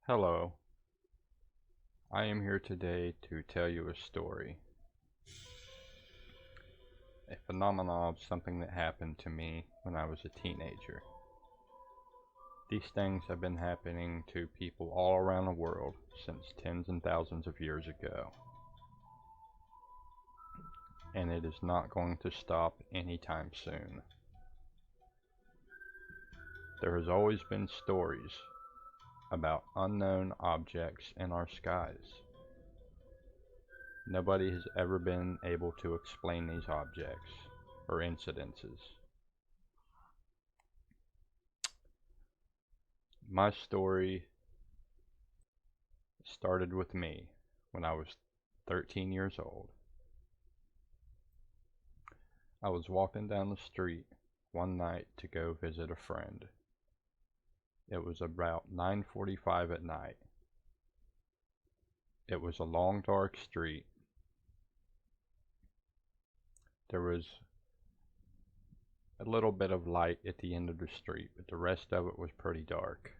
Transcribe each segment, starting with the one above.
Hello, I am here today to tell you a story, a phenomenon of something that happened to me when I was a teenager. These things have been happening to people all around the world since tens and thousands of years ago, and it is not going to stop anytime soon. There has always been stories about unknown objects in our skies. Nobody has ever been able to explain these objects or incidences. My story started with me when I was 13 years old. I was walking down the street one night to go visit a friend. It was about 9:45 at night. It was a long, dark street. There was a little bit of light at the end of the street, but the rest of it was pretty dark.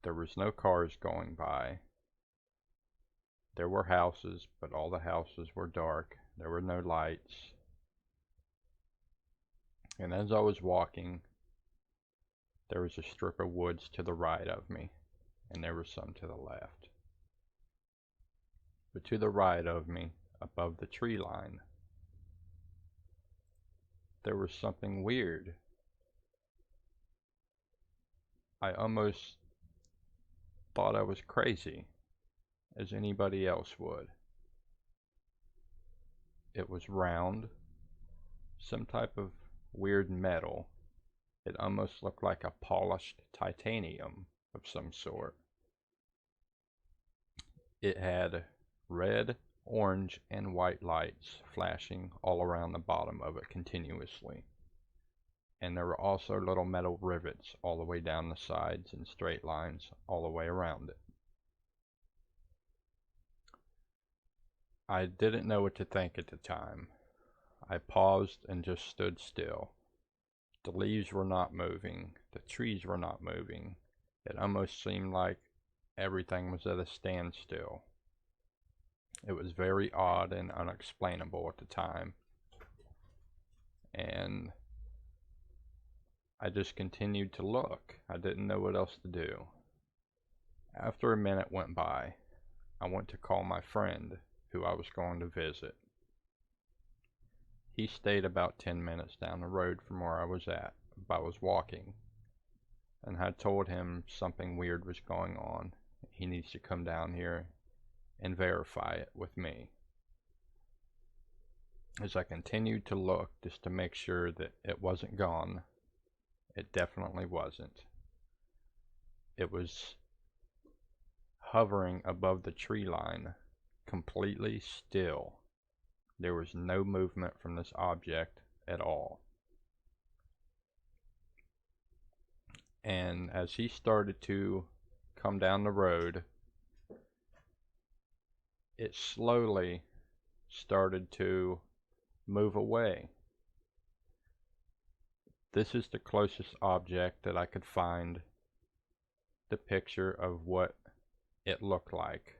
There was no cars going by. There were houses, but all the houses were dark. There were no lights. And as I was walking, there was a strip of woods to the right of me, and there was some to the left. But to the right of me, above the tree line, there was something weird. I almost thought I was crazy, as anybody else would. It was round, some type of weird metal. It almost looked like a polished titanium of some sort. It had red, orange, and white lights flashing all around the bottom of it continuously. And there were also little metal rivets all the way down the sides and straight lines all the way around it. I didn't know what to think at the time. I paused and just stood still. The leaves were not moving. The trees were not moving. It almost seemed like everything was at a standstill. It was very odd and unexplainable at the time. And I just continued to look. I didn't know what else to do. After a minute went by, I went to call my friend who I was going to visit. He stayed about 10 minutes down the road from where I was walking, and I told him something weird was going on. He needs to come down here and verify it with me. As I continued to look just to make sure that it wasn't gone, it definitely wasn't. It was hovering above the tree line, completely still. There was no movement from this object at all. And as he started to come down the road, it slowly started to move away. This is the closest object that I could find the picture of what it looked like.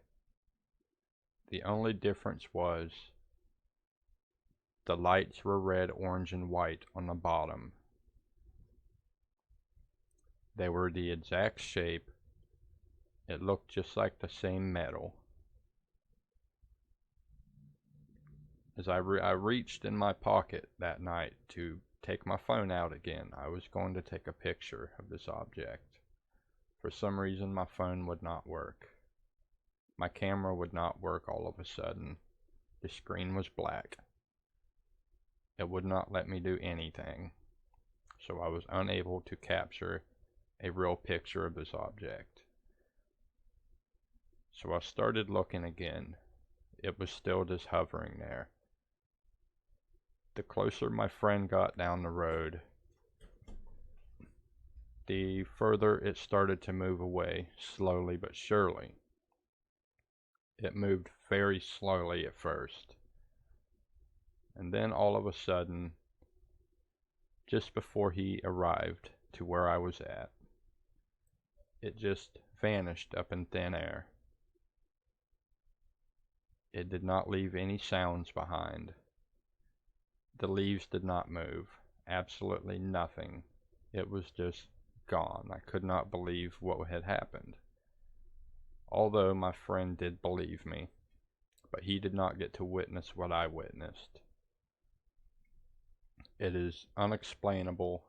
The only difference was the lights were red, orange, and white on the bottom. They were the exact shape. It looked just like the same metal. As I reached in my pocket that night to take my phone out again, I was going to take a picture of this object. For some reason, my phone would not work. My camera would not work all of a sudden. The screen was black. It would not let me do anything. So I was unable to capture a real picture of this object. So I started looking again. It was still just hovering there. The closer my friend got down the road, the further it started to move away, slowly but surely. It moved very slowly at first. And then all of a sudden, just before he arrived to where I was at, it just vanished up in thin air. It did not leave any sounds behind. The leaves did not move. Absolutely nothing. It was just gone. I could not believe what had happened. Although my friend did believe me, but he did not get to witness what I witnessed. It is unexplainable,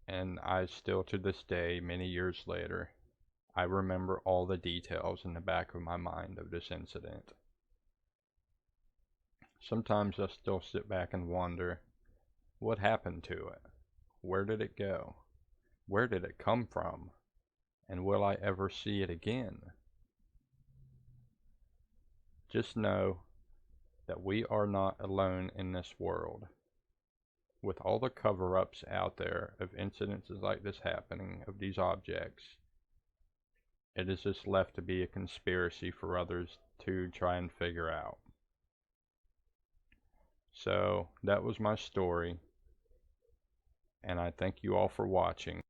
and I still to this day, many years later, I remember all the details in the back of my mind of this incident. Sometimes I still sit back and wonder, what happened to it? Where did it go? Where did it come from? And will I ever see it again? Just know that we are not alone in this world. With all the cover-ups out there of incidences like this happening, of these objects, it is just left to be a conspiracy for others to try and figure out. So that was my story, and I thank you all for watching.